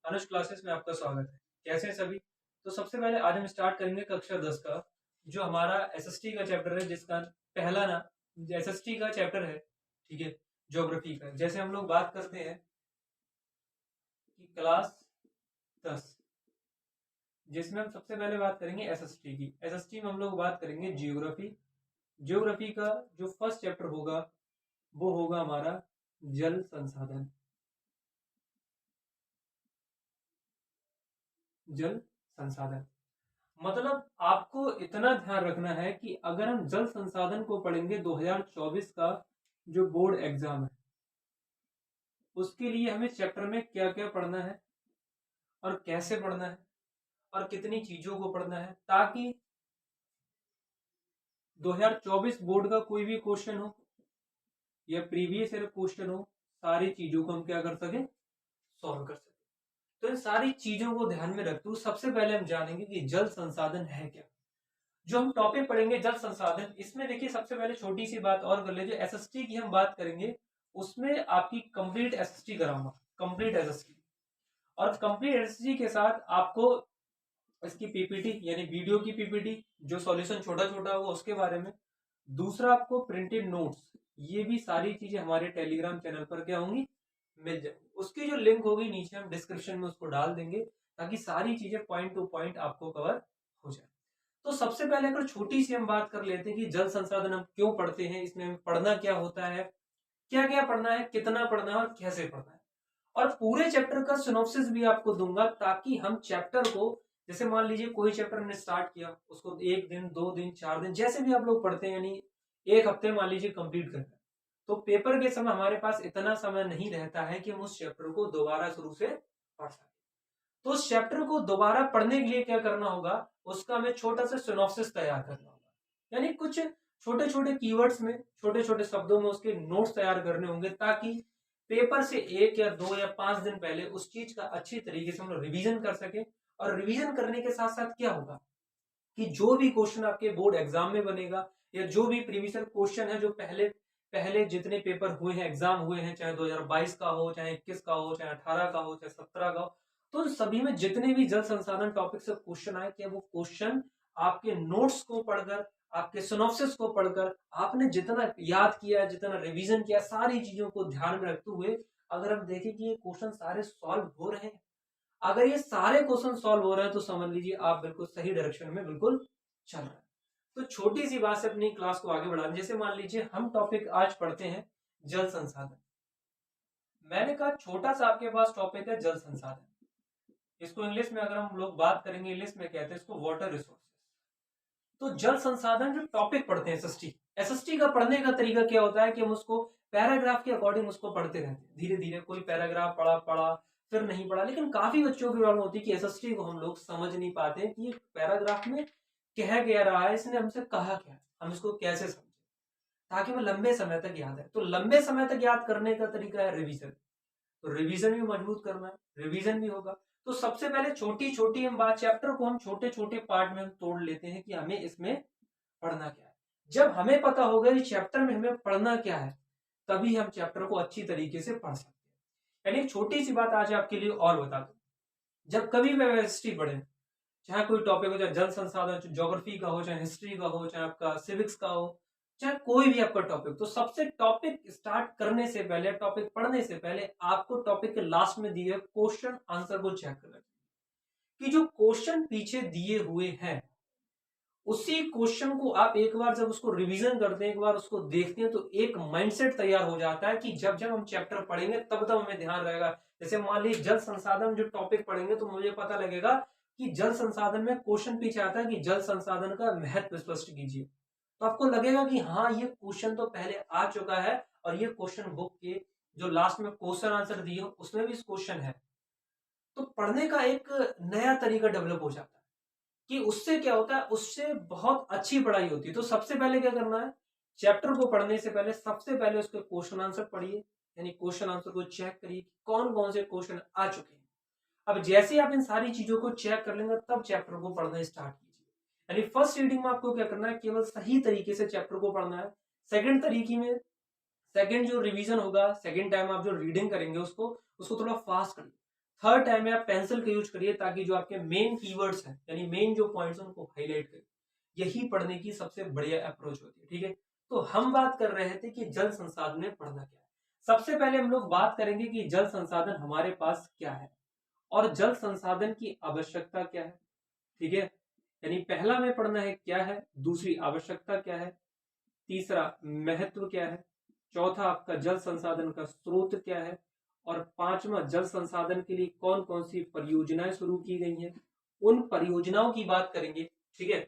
अनुज classes में आपका स्वागत है। कैसे हैं सभी? तो सबसे पहले आज हम स्टार्ट करेंगे कक्षा 10 का, जो हमारा एसएसटी का चैप्टर है, जिसका पहला नाम एसएसटी का चैप्टर है। ठीक है, ज्योग्राफी का। जैसे हम लोग बात करते हैं कि क्लास 10, जिसमें हम सबसे पहले बात करेंगे एसएसटी की। एसएसटी में हम लोग बात करेंगे ज्योग्राफी। ज्योग्राफी का जो फर्स्ट चैप्टर होगा वो होगा हमारा जल संसाधन। जल संसाधन मतलब आपको इतना ध्यान रखना है कि अगर हम जल संसाधन को पढ़ेंगे 2024 का जो बोर्ड एग्जाम है, उसके लिए हमें चैप्टर में क्या क्या पढ़ना है और कैसे पढ़ना है और कितनी चीजों को पढ़ना है, ताकि 2024 बोर्ड का कोई भी क्वेश्चन हो या प्रीवियस ईयर क्वेश्चन हो, सारी चीजों को हम क्या कर सके, सॉल्व कर सके। तो इन सारी चीजों को ध्यान में रखते हुए सबसे पहले हम जानेंगे कि जल संसाधन है क्या। जो हम टॉपिक पढ़ेंगे जल संसाधन, इसमें देखिए सबसे पहले छोटी सी बात और कर ले, जो एसएसटी की हम बात करेंगे उसमें आपकी कंप्लीट एसएसटी कराऊंगा, कंप्लीट एसएसटी। और कंप्लीट एसएसटी के साथ आपको इसकी पीपीटी यानी वीडियो की पीपीटी, जो सॉल्यूशन छोटा छोटा होगा उसके बारे में। दूसरा आपको प्रिंटेड नोट्स, ये भी सारी चीजें हमारे टेलीग्राम चैनल पर क्या होंगी, मिल जाएंगी। उसकी जो लिंक होगी नीचे हम डिस्क्रिप्शन में उसको डाल देंगे, ताकि सारी चीजें पॉइंट टू पॉइंट आपको कवर हो जाए। तो सबसे पहले अगर छोटी सी हम बात कर लेते हैं कि जल संसाधन हम क्यों पढ़ते हैं, इसमें पढ़ना क्या होता है, क्या क्या पढ़ना है, कितना पढ़ना है और कैसे पढ़ना है। और पूरे चैप्टर का सिनॉप्सिस भी आपको दूंगा, ताकि हम चैप्टर को, जैसे मान लीजिए कोई चैप्टर हमने स्टार्ट किया, उसको 1 दिन 2 दिन 4 दिन जैसे भी आप लोग पढ़ते हैं, यानी 1 हफ्ते मान लीजिए कंप्लीट करना है, तो पेपर के समय हमारे पास इतना समय नहीं रहता है कि हम उस चैप्टर को दोबारा शुरू से पढ़ सकें। तो उस चैप्टर को दोबारा पढ़ने के लिए क्या करना होगा, उसका हमें छोटा सा सिनॉप्सिस तैयार करना होगा, यानी कुछ छोटे छोटे कीवर्ड्स में, छोटे छोटे शब्दों में उसके नोट्स तैयार करने होंगे, ताकि पेपर से 1 या 2 या 5 दिन पहले उस चीज का अच्छी तरीके से हम लोग रिविजन कर सके। और रिवीजन करने के साथ साथ क्या होगा कि जो भी क्वेश्चन आपके बोर्ड एग्जाम में बनेगा, या जो भी प्रीवियस क्वेश्चन है जो पहले पहले जितने पेपर हुए हैं, एग्जाम हुए हैं, चाहे 2022 का हो, चाहे 21 का हो, चाहे 18 का हो, चाहे 17 का हो, तो सभी में जितने भी जल संसाधन टॉपिक से क्वेश्चन आए, क्या वो क्वेश्चन आपके नोट्स को पढ़कर, आपके सिनॉप्सिस को पढ़कर, आपने जितना याद किया, जितना रिवीजन किया, सारी चीजों को ध्यान में रखते हुए अगर हम देखें कि ये क्वेश्चन सारे सॉल्व हो रहे हैं, अगर ये सारे क्वेश्चन सॉल्व हो रहे हैं, तो समझ लीजिए आप बिल्कुल सही डायरेक्शन में बिल्कुल चल रहे हैं। तो छोटी सी बात से अपनी क्लास को आगे बढ़ाने, जैसे मान लीजिए हम टॉपिक आज पढ़ते हैं जल संसाधन। मैंने कहा छोटा सा आपके पास टॉपिक है जल संसाधन, इसको इंग्लिश में अगर हम लोग बात करेंगे, इंग्लिश में कहते हैं इसको वाटर रिसोर्सेज। तो जल संसाधन जो टॉपिक पढ़ते हैं एसएसटी, एसएसटी का पढ़ने का तरीका क्या होता है कि हम उसको पैराग्राफ के अकॉर्डिंग उसको पढ़ते रहते हैं, धीरे धीरे कोई पैराग्राफ पढ़ा पढ़ा फिर नहीं पढ़ा। लेकिन काफी बच्चों की प्रॉब्लम होती है कि एसएसटी को हम लोग समझ नहीं पाते कि पैराग्राफ में कह क्या रहा है, इसने हमसे कहा क्या है, हम इसको कैसे समझे, ताकि वो लंबे समय तक याद है। तो लंबे समय तक याद करने का तरीका है रिविजन। तो रिवीजन भी मजबूत करना है, रिवीजन भी होगा। तो सबसे पहले छोटी छोटी हम बात, चैप्टर को हम छोटे छोटे पार्ट में हम तोड़ लेते हैं कि हमें इसमें पढ़ना क्या है। जब हमें पता होगा कि चैप्टर में हमें पढ़ना क्या है, तभी हम चैप्टर को अच्छी तरीके से पढ़ सकते हैं। यानी छोटी सी बात आज आपके लिए और बता दूं, जब कभी भी हिस्ट्री पढ़े, चाहे कोई टॉपिक हो, चाहे जल संसाधन ज्योग्राफी का हो, चाहे हिस्ट्री का हो, चाहे आपका सिविक्स का हो, चाहे कोई भी आपका टॉपिक, तो सबसे टॉपिक स्टार्ट करने से पहले, टॉपिक पढ़ने से पहले आपको टॉपिक के लास्ट में दिए क्वेश्चन आंसर को चेक करना चाहिए, कि जो क्वेश्चन पीछे दिए हुए हैं उसी क्वेश्चन को आप एक बार जब उसको रिवीजन करते हैं, एक बार उसको देखते हैं, तो एक माइंडसेट तैयार हो जाता है कि जब जब हम चैप्टर पढ़ेंगे तब तब हमें ध्यान रहेगा। जैसे मान लीजिए जल संसाधन जो टॉपिक पढ़ेंगे, तो मुझे पता लगेगा कि जल संसाधन में क्वेश्चन पीछे आता है कि जल संसाधन का महत्व स्पष्ट कीजिए, तो आपको लगेगा कि हाँ ये क्वेश्चन तो पहले आ चुका है, और ये क्वेश्चन बुक के जो लास्ट में क्वेश्चन आंसर दिए उसमें भी इस क्वेश्चन है। तो पढ़ने का एक नया तरीका डेवलप हो जाता है, कि उससे क्या होता है, उससे बहुत अच्छी पढ़ाई होती है। तो सबसे पहले क्या करना है, चैप्टर को पढ़ने से पहले सबसे पहले उसके क्वेश्चन आंसर पढ़िए, यानी क्वेश्चन आंसर को चेक करिए कौन कौन से क्वेश्चन आ चुके हैं। अब जैसे आप इन सारी चीजों को चेक कर लेंगे, तब चैप्टर को पढ़ना स्टार्ट कीजिए। यानी फर्स्ट रीडिंग में आपको क्या करना है, केवल सही तरीके से चैप्टर को पढ़ना है। सेकंड तरीके में, सेकंड जो रिवीजन होगा, सेकंड टाइम आप जो रीडिंग करेंगे उसको उसको थोड़ा फास्ट करिए, थर्ड टाइम में आप पेंसिल का यूज करिए ताकि जो आपके मेन कीवर्ड्स हैं यानी मेन जो पॉइंट्स हैं उनको हाईलाइट करिए। यही पढ़ने की सबसे बढ़िया अप्रोच होती है। ठीक है, तो हम बात कर रहे थे कि जल संसाधन में पढ़ना क्या है। सबसे पहले हम लोग बात करेंगे कि जल संसाधन हमारे पास क्या है और जल संसाधन की आवश्यकता क्या है। ठीक है, यानी पहला में पढ़ना है क्या है, दूसरी आवश्यकता क्या है, तीसरा महत्व क्या है, चौथा आपका जल संसाधन का स्रोत क्या है, और पांचवा जल संसाधन के लिए कौन कौन सी परियोजनाएं शुरू की गई हैं, उन परियोजनाओं की बात करेंगे। ठीक है,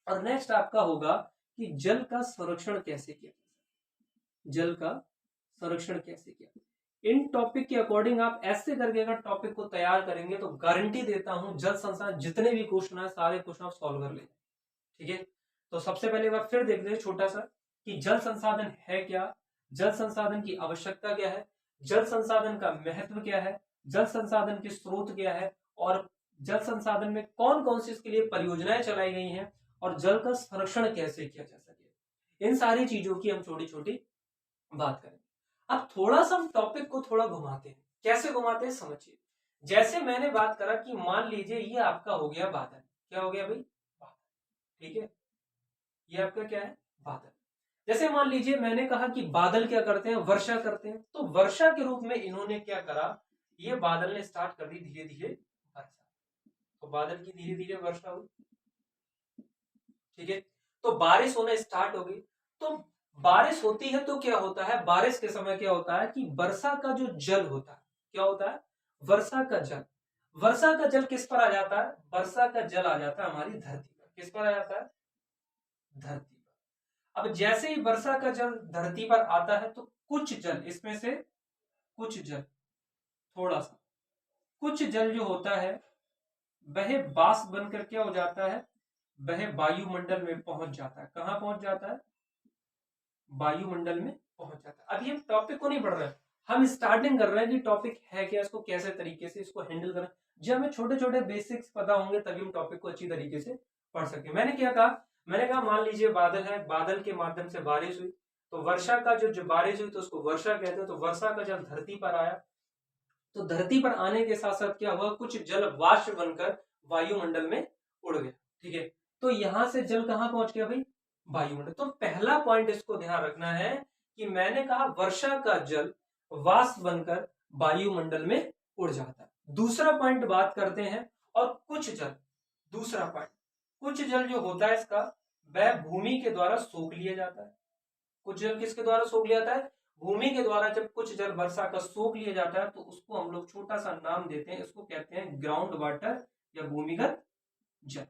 और नेक्स्ट आपका होगा कि जल का संरक्षण कैसे किया, जल का संरक्षण कैसे किया। इन टॉपिक के अकॉर्डिंग आप ऐसे करके अगर टॉपिक को तैयार करेंगे तो गारंटी देता हूं जल संसाधन जितने भी क्वेश्चन है सारे क्वेश्चन आप सॉल्व कर लेंगे। ठीक है, तो सबसे पहले बार फिर देखते हैं छोटा सा कि जल संसाधन है क्या, जल संसाधन की आवश्यकता क्या है, जल संसाधन का महत्व क्या है, जल संसाधन के स्रोत क्या है, और जल संसाधन में कौन कौन सी इसके लिए परियोजनाएं चलाई गई हैं, और जल का संरक्षण कैसे किया जा सके। इन सारी चीजों की हम छोटी छोटी बात करें। अब थोड़ा सा हम टॉपिक को थोड़ा घुमाते हैं। कैसे घुमाते हैं समझिए। जैसे मैंने बात करा कि मान लीजिए ये आपका हो गया बादल। क्या हो गया भाई, बादल। ठीक है, ये आपका क्या है, बादल। जैसे मान लीजिए मैंने कहा कि बादल क्या करते हैं, वर्षा करते हैं। तो वर्षा के रूप में इन्होंने क्या करा, ये बादल ने स्टार्ट कर दी धीरे धीरे वर्षा। तो बादल की धीरे धीरे वर्षा हुई। ठीक है, तो बारिश होना स्टार्ट हो गई। तो बारिश होती है तो क्या होता है, बारिश के समय क्या होता है कि वर्षा का जो जल होता है, क्या होता है, वर्षा का जल। वर्षा का जल किस पर आ जाता है, वर्षा का जल आ जाता है हमारी धरती पर। किस पर आ जाता है, धरती पर। अब जैसे ही वर्षा का जल धरती पर आता है तो कुछ जल, इसमें से कुछ जल, थोड़ा सा कुछ जल जो होता है वह बाष्प बनकर क्या हो जाता है, वह वायुमंडल में पहुंच जाता है। कहां पहुंच जाता है, वायुमंडल में पहुंच जाता है। अभी हम टॉपिक को नहीं पढ़ रहे हैं, हम स्टार्टिंग कर रहे हैं कि टॉपिक है क्या, इसको कैसे तरीके से इसको हैंडल करना। जब हमें छोटे छोटे बेसिक्स पता होंगे तभी हम टॉपिक को अच्छी तरीके से पढ़ सके। मैंने क्या कहा, मैंने कहा मान लीजिए बादल है, बादल के माध्यम से बारिश हुई। तो वर्षा का जो बारिश हुई तो उसको वर्षा कहते हैं। तो वर्षा का जल धरती पर आया, तो धरती पर आने के साथ साथ क्या हुआ, कुछ जल वाष्प बनकर वायुमंडल में उड़ गया। ठीक है, तो यहां से जल कहां पहुंच गया भाई, वायुमंडल। तो पहला पॉइंट इसको ध्यान रखना है कि मैंने कहा वर्षा का जल वाष्प बनकर वायुमंडल में उड़ जाता है। दूसरा पॉइंट बात करते हैं, और कुछ जल, दूसरा पॉइंट, कुछ जल जो होता है इसका वह भूमि के द्वारा सोख लिया जाता है। कुछ जल किसके द्वारा सोख लिया जाता है, भूमि के द्वारा। जब कुछ जल वर्षा का सोख लिया जाता है तो उसको हम लोग छोटा सा नाम देते हैं, इसको कहते हैं ग्राउंड वाटर या भूमिगत जल।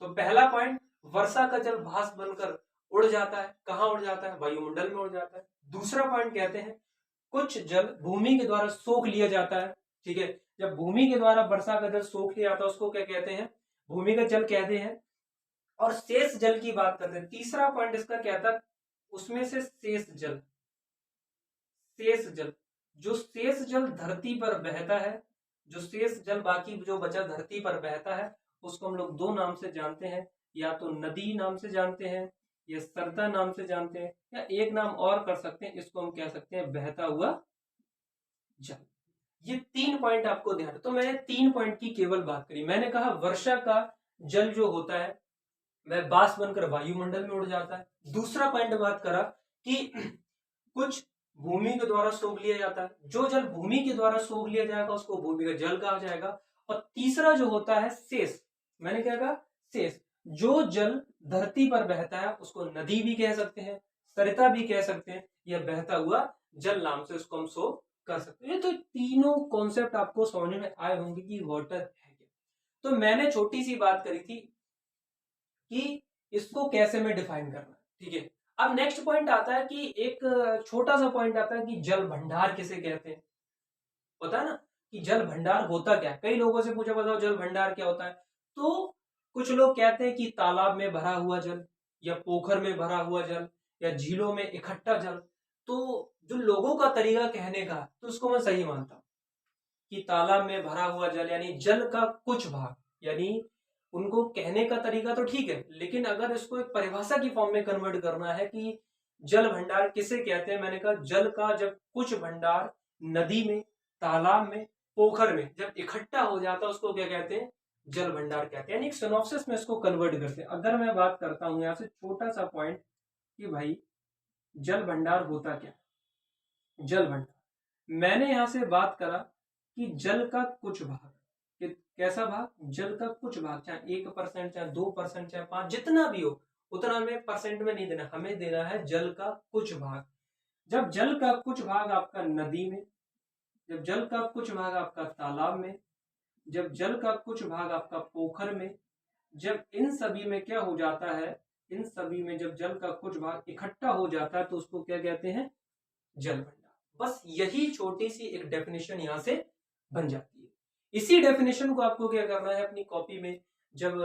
तो पहला पॉइंट, वर्षा का जल भाप बनकर उड़ जाता है। कहां उड़ जाता है, वायुमंडल में उड़ जाता है। दूसरा पॉइंट कहते हैं कुछ जल भूमि के द्वारा सोख लिया जाता है। ठीक है, जब भूमि के द्वारा वर्षा का जल सोख लिया जाता है उसको क्या कहते हैं, भूमिगत जल कहते हैं। और शेष जल की बात करते हैं। तीसरा पॉइंट इसका क्या था, उसमें से शेष जल, शेष जल, जो शेष जल धरती पर बहता है, जो शेष जल बाकी जो बचा धरती पर बहता है उसको हम लोग दो नाम से जानते हैं, या तो नदी नाम से जानते हैं या सरता नाम से जानते हैं, या एक नाम और कर सकते हैं, इसको हम कह सकते हैं बहता हुआ जल। ये तीन पॉइंट आपको ध्यान। तो मैंने तीन पॉइंट की केवल बात करी। मैंने कहा वर्षा का जल जो होता है वह बाष्प बनकर वायुमंडल में उड़ जाता है। दूसरा पॉइंट बात करा कि कुछ भूमि के द्वारा सोख लिया जाता है। जो जल भूमि के द्वारा सोख लिया जाएगा उसको भूमिगत जल कहा जाएगा। और तीसरा जो होता है शेष, मैंने क्या कहा, शेष, जो जल धरती पर बहता है उसको नदी भी कह सकते हैं, सरिता भी कह सकते हैं, या बहता हुआ जल नाम से उसको हम शो कर सकते हैं। तो तीनों कॉन्सेप्ट आपको समझ में आए होंगे कि वाटर है क्या। तो मैंने छोटी सी बात करी थी कि इसको कैसे में डिफाइन करना। ठीक है, अब नेक्स्ट पॉइंट आता है कि एक छोटा सा पॉइंट आता है कि जल भंडार किसे कहते हैं। होता है ना कि जल भंडार होता क्या है, कई लोगों से पूछा बताओ जल भंडार क्या होता है। तो कुछ लोग कहते हैं कि तालाब में भरा हुआ जल, या पोखर में भरा हुआ जल, या झीलों में इकट्ठा जल। तो जो लोगों का तरीका कहने का तो उसको मैं सही मानता हूं कि तालाब में भरा हुआ जल यानी जल का कुछ भाग, यानी उनको कहने का तरीका तो ठीक है, लेकिन अगर इसको एक परिभाषा की फॉर्म में कन्वर्ट करना है कि जल भंडार किसे कहते हैं, मैंने कहा जल का जब कुछ भंडार नदी में, तालाब में, पोखर में जब इकट्ठा हो जाता है उसको क्या कहते हैं, जल भंडार कहते हैं। यानी एक सिनॉप्सिस में इसको कन्वर्ट करते हैं। अगर मैं बात करता हूं यहाँ से छोटा सा पॉइंट कि भाई जल भंडार होता क्या है। जल भंडार मैंने यहां से बात करा कि जल का कुछ भाग, कैसा भाग, जल का कुछ भाग, चाहे 1%, चाहे 2%, चाहे 5, जितना भी हो उतना हमें परसेंट में नहीं देना, हमें देना है जल का कुछ भाग। जब जल का कुछ भाग आपका नदी में, जब जल का कुछ भाग आपका तालाब में, जब जल का कुछ भाग आपका पोखर में, जब इन सभी में क्या हो जाता है, इन सभी में जब जल का कुछ भाग इकट्ठा हो जाता है तो उसको क्या कहते हैं, जल भंडार। बस यही छोटी सी एक डेफिनेशन यहां से बन जाती है। इसी डेफिनेशन को आपको क्या करना है अपनी कॉपी में, जब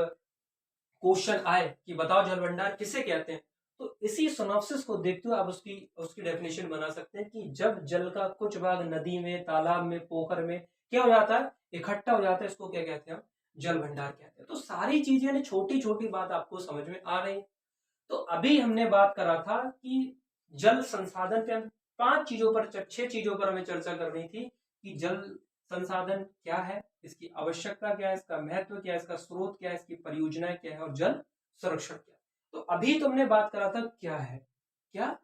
क्वेश्चन आए कि बताओ जल भंडार किसे कहते हैं, तो इसी सिनॉप्सिस को देखते हुए आप उसकी उसकी डेफिनेशन बना सकते हैं कि जब जल का कुछ भाग नदी में, तालाब में, पोखर में क्या हो जाता है, इकट्ठा हो जाता है, इसको क्या कहते हैं, जल भंडार कहते हैं। तो सारी चीजें छोटी छोटी बात आपको समझ में आ रही। तो अभी हमने बात करा था कि जल संसाधन पे हम 5 चीजों पर, 6 चीजों पर हमें चर्चा करनी थी कि जल संसाधन क्या है, इसकी आवश्यकता क्या है, इसका महत्व क्या है, इसका स्रोत क्या है, इसकी परियोजनाएं क्या है और जल संरक्षण क्या है। तो अभी तुमने बात करा था क्या है, क्या है।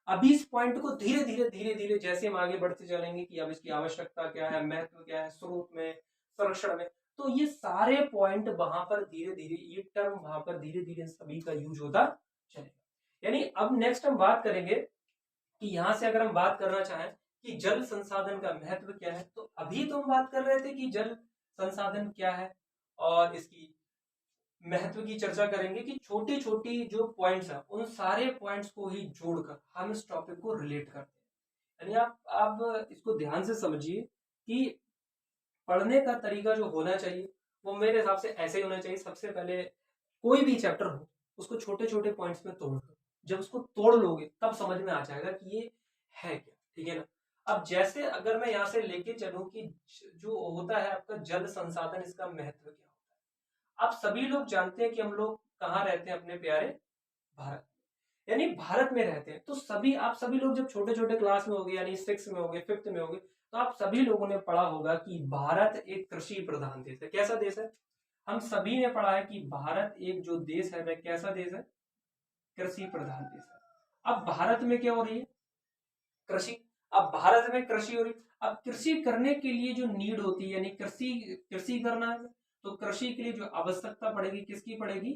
अभी इस पॉइंट को धीरे धीरे धीरे धीरे जैसे हम आगे बढ़ते चलेंगे कि अब इसकी आवश्यकता क्या है, महत्व क्या है, स्रोत में, संरक्षण में, तो ये सारे पॉइंट वहां पर धीरे धीरे, ये टर्म वहां पर धीरे धीरे सभी का यूज होता चलेगा। यानी अब नेक्स्ट हम बात करेंगे कि यहां से अगर हम बात करना चाहें कि जल संसाधन का महत्व क्या है, तो अभी तो हम बात कर रहे थे कि जल संसाधन क्या है और इसकी महत्व की चर्चा करेंगे कि छोटी छोटी जो पॉइंट्स हैं उन सारे पॉइंट्स को ही जोड़कर हम इस टॉपिक को रिलेट करते हैं। यानी आप इसको ध्यान से समझिए कि पढ़ने का तरीका जो होना चाहिए वो मेरे हिसाब से ऐसे ही होना चाहिए। सबसे पहले कोई भी चैप्टर हो उसको छोटे छोटे पॉइंट्स में तोड़ दो, जब उसको तोड़ लोगे तब समझ में आ जाएगा कि ये है क्या, ठीक है ना। अब जैसे अगर मैं यहाँ से लेके चलूं कि जो होता है आपका जल संसाधन, इसका महत्व क्या होता है। आप सभी लोग जानते हैं कि हम लोग कहाँ रहते हैं, अपने प्यारे भारत, यानी भारत में रहते हैं। तो सभी आप सभी लोग जब छोटे छोटे क्लास में होंगे, यानी 6 में होंगे, 5th में होंगे, तो आप सभी लोगों ने पढ़ा होगा कि भारत एक कृषि प्रधान देश है। कैसा देश है, हम सभी ने पढ़ा है कि भारत एक जो देश है वह कैसा देश है, कृषि प्रधान देश है। अब भारत में क्या हो रही है, कृषि। अब भारत में कृषि हो रही, अब कृषि करने के लिए जो नीड होती है, यानी कृषि कृषि करना है, तो कृषि के लिए जो आवश्यकता पड़ेगी किसकी पड़ेगी,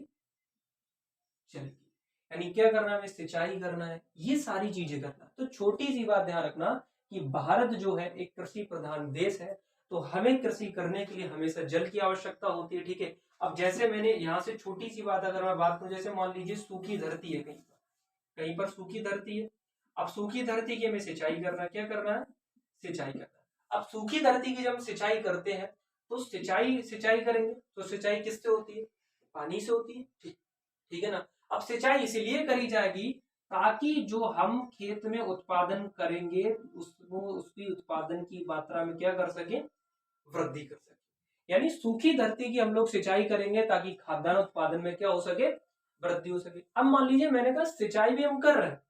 जल की। यानी क्या करना है, सिंचाई करना है, ये सारी चीजें करना। तो छोटी सी बात ध्यान रखना कि भारत जो है एक कृषि प्रधान देश है, तो हमें कृषि करने के लिए हमेशा जल की आवश्यकता होती है, ठीक है। अब जैसे मैंने यहाँ से छोटी सी बात अगर मैं बात करूं, जैसे मान लीजिए सूखी धरती है, कहीं पर सूखी धरती है। अब सूखी धरती की हमें सिंचाई करना, क्या करना है, सिंचाई करना। अब सूखी धरती की जब हम सिंचाई करते हैं तो सिंचाई सिंचाई करेंगे तो सिंचाई किससे होती है, पानी से होती है, ठीक है ना। अब सिंचाई इसलिए करी जाएगी ताकि जो हम खेत में उत्पादन करेंगे उसको, उसकी उत्पादन की मात्रा में क्या कर सके, वृद्धि कर सके। यानी सूखी धरती की हम लोग सिंचाई करेंगे ताकि खाद्यान्न उत्पादन में क्या हो सके, वृद्धि हो सके। अब मान लीजिए मैंने कहा सिंचाई भी हम कर रहे हैं,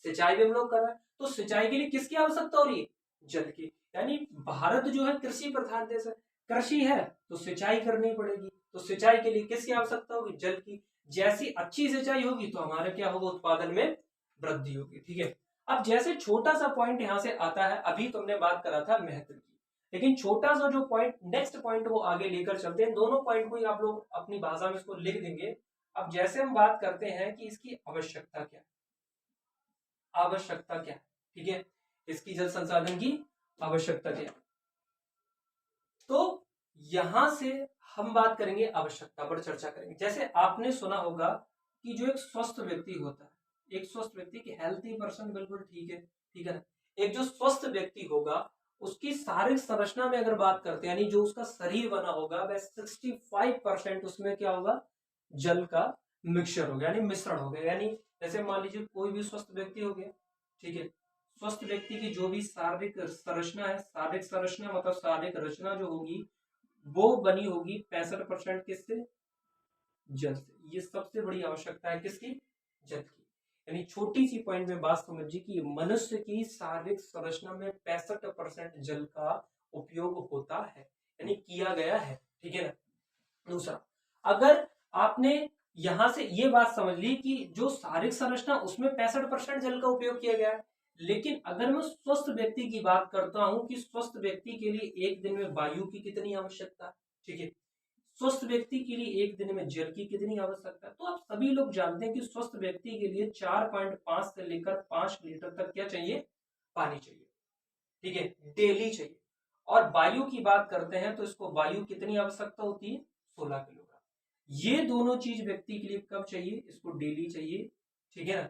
सिंचाई भी हम लोग कर रहे हैं, तो सिंचाई के लिए किसकी आवश्यकता हो रही है, जल की। यानी भारत जो है कृषि प्रधान देश है, कृषि है तो सिंचाई करनी पड़ेगी, तो सिंचाई के लिए किसकी आवश्यकता होगी, जल की। जैसी अच्छी सिंचाई होगी तो हमारे क्या होगा, उत्पादन में वृद्धि होगी, ठीक है। अब जैसे छोटा सा पॉइंट यहां से आता है, अभी तुमने बात करा था महत्व की, लेकिन छोटा सा जो पॉइंट, नेक्स्ट पॉइंट वो आगे लेकर चलते हैं। दोनों पॉइंट को ही आप लोग अपनी भाषा में इसको लिख देंगे। अब जैसे हम बात करते हैं कि इसकी आवश्यकता क्या है, आवश्यकता क्या है, ठीक है, इसकी जल संसाधन की आवश्यकता क्या है। तो यहां से हम बात करेंगे, आवश्यकता पर चर्चा करेंगे। जैसे आपने सुना होगा कि जो एक स्वस्थ व्यक्ति होता है, एक स्वस्थ व्यक्ति की, हेल्थी पर्सन, बिल्कुल ठीक है ना। एक जो स्वस्थ व्यक्ति होगा उसकी शारीरिक संरचना में अगर बात करते हैं, यानी जो उसका शरीर बना होगा वह 65% उसमें क्या होगा, जल का मिक्सचर हो गया, यानी मिश्रण हो गया। यानी जैसे मान लीजिए कोई भी स्वस्थ व्यक्ति हो गया, ठीक है, स्वस्थ व्यक्ति की जो भी शारीरिक संरचना है, शारीरिक संरचना मतलब शारीरिक रचना जो होगी वो बनी होगी 65% किससे, जल से। ये सबसे बड़ी आवश्यकता है किसकी, जल की। यानी छोटी सी पॉइंट में बात समझिए कि मनुष्य की शारीरिक संरचना में 65% जल का उपयोग होता है, यानी किया गया है, ठीक है ना। दूसरा, अगर आपने यहां से ये बात समझ ली कि जो शारीरिक संरचना उसमें 65% जल का उपयोग किया गया है, लेकिन अगर मैं स्वस्थ व्यक्ति की बात करता हूं कि स्वस्थ व्यक्ति के लिए एक दिन में वायु की कितनी आवश्यकता है, ठीक है, स्वस्थ व्यक्ति के लिए एक दिन में जल की कितनी आवश्यकता है, तो आप सभी लोग जानते हैं कि स्वस्थ व्यक्ति के लिए 4.5 से लेकर 5 लीटर तक क्या चाहिए, पानी चाहिए, ठीक है, डेली चाहिए। और वायु की बात करते हैं तो इसको वायु कितनी आवश्यकता होती है, 16 किलोग्राम। ये दोनों चीज व्यक्ति के लिए कब चाहिए, इसको डेली चाहिए, ठीक है ना।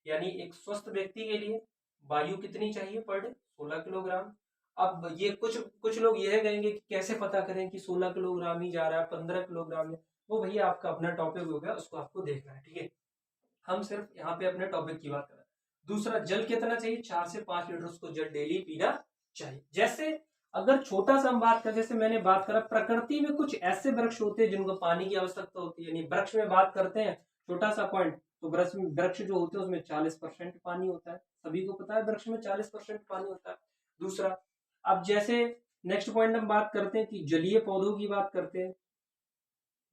यानी एक स्वस्थ व्यक्ति के लिए वायु कितनी चाहिए पर डे, 16 किलोग्राम। अब ये कुछ कुछ लोग यह कहेंगे कि कैसे पता करें कि 16 किलोग्राम ही जा रहा है, 15 किलोग्राम है, वो भैया आपका अपना टॉपिक हो गया, उसको आपको देखना है, ठीक है। हम सिर्फ यहाँ पे अपने टॉपिक की बात कर रहे हैं। दूसरा, जल कितना चाहिए, 4 से 5 लीटर उसको जल डेली पीना चाहिए। जैसे अगर छोटा सा हम बात करें, जैसे मैंने बात करा, प्रकृति में कुछ ऐसे वृक्ष होते हैं जिनको पानी की आवश्यकता होती है, यानी वृक्ष में बात करते हैं, छोटा सा पॉइंट, तो वृक्ष जो होते हैं उसमें 40% पानी होता है, सभी को पता है वृक्ष में 40% पानी होता है। दूसरा, अब जैसे नेक्स्ट पॉइंट हम बात करते हैं कि जलीय पौधों की बात करते हैं,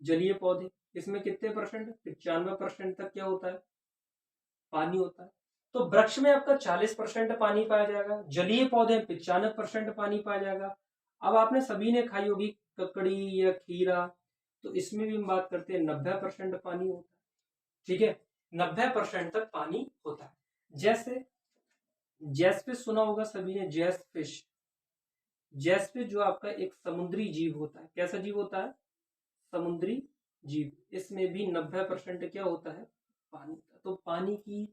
जलीय पौधे, इसमें कितने परसेंट, 95% तक क्या होता है, पानी होता है। तो वृक्ष में आपका 40% पानी पाया जाएगा, जलीय पौधे 95% पानी पाया जाएगा। अब आपने सभी ने खाई होगी ककड़ी या खीरा, तो इसमें भी हम बात करते हैं 90% पानी होता है, ठीक है, 90% तक पानी होता है। जैसे जेसफिश सुना होगा सभी ने, जेसफिश, जेसफिश जो आपका एक समुद्री जीव होता है, कैसा जीव होता है, समुद्री जीव, इसमें भी 90% क्या होता है, पानी। तो पानी की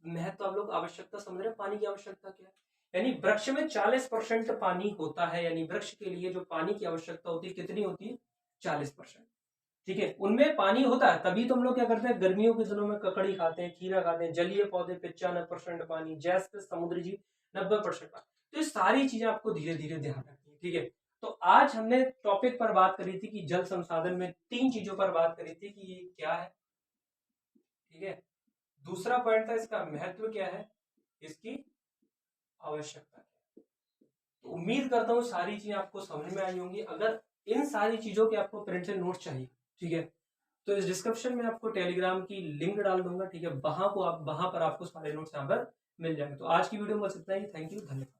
महत्व आप लोग आवश्यकता समझ रहे हैं, पानी की आवश्यकता क्या है, यानी वृक्ष में 40% पानी होता है, यानी वृक्ष के लिए जो पानी की आवश्यकता होती है कितनी होती है, 40%, ठीक है, उनमें पानी होता है, तभी तो हम लोग क्या करते हैं, गर्मियों के दिनों में ककड़ी खाते हैं, खीरा खाते हैं। जलीय पौधे 95% पानी, जैसे समुद्री जीव 90% पानी। तो ये सारी चीजें आपको धीरे धीरे ध्यान रखनी है, ठीक है। तो आज हमने टॉपिक पर बात करी थी कि जल संसाधन में 3 चीजों पर बात करी थी कि ये क्या है, ठीक है। दूसरा पॉइंट था इसका महत्व क्या है, इसकी आवश्यकता क्या है। तो उम्मीद करता हूँ सारी चीजें आपको समझ में आई होंगी। अगर इन सारी चीजों के आपको प्रिंटेड नोट चाहिए, ठीक है, तो इस डिस्क्रिप्शन में आपको टेलीग्राम की लिंक डाल दूंगा, ठीक है, वहां पर आपको सारे नोट्स यहाँ पर मिल जाएंगे। तो आज की वीडियो में बस इतना ही, थैंक यू, धन्यवाद।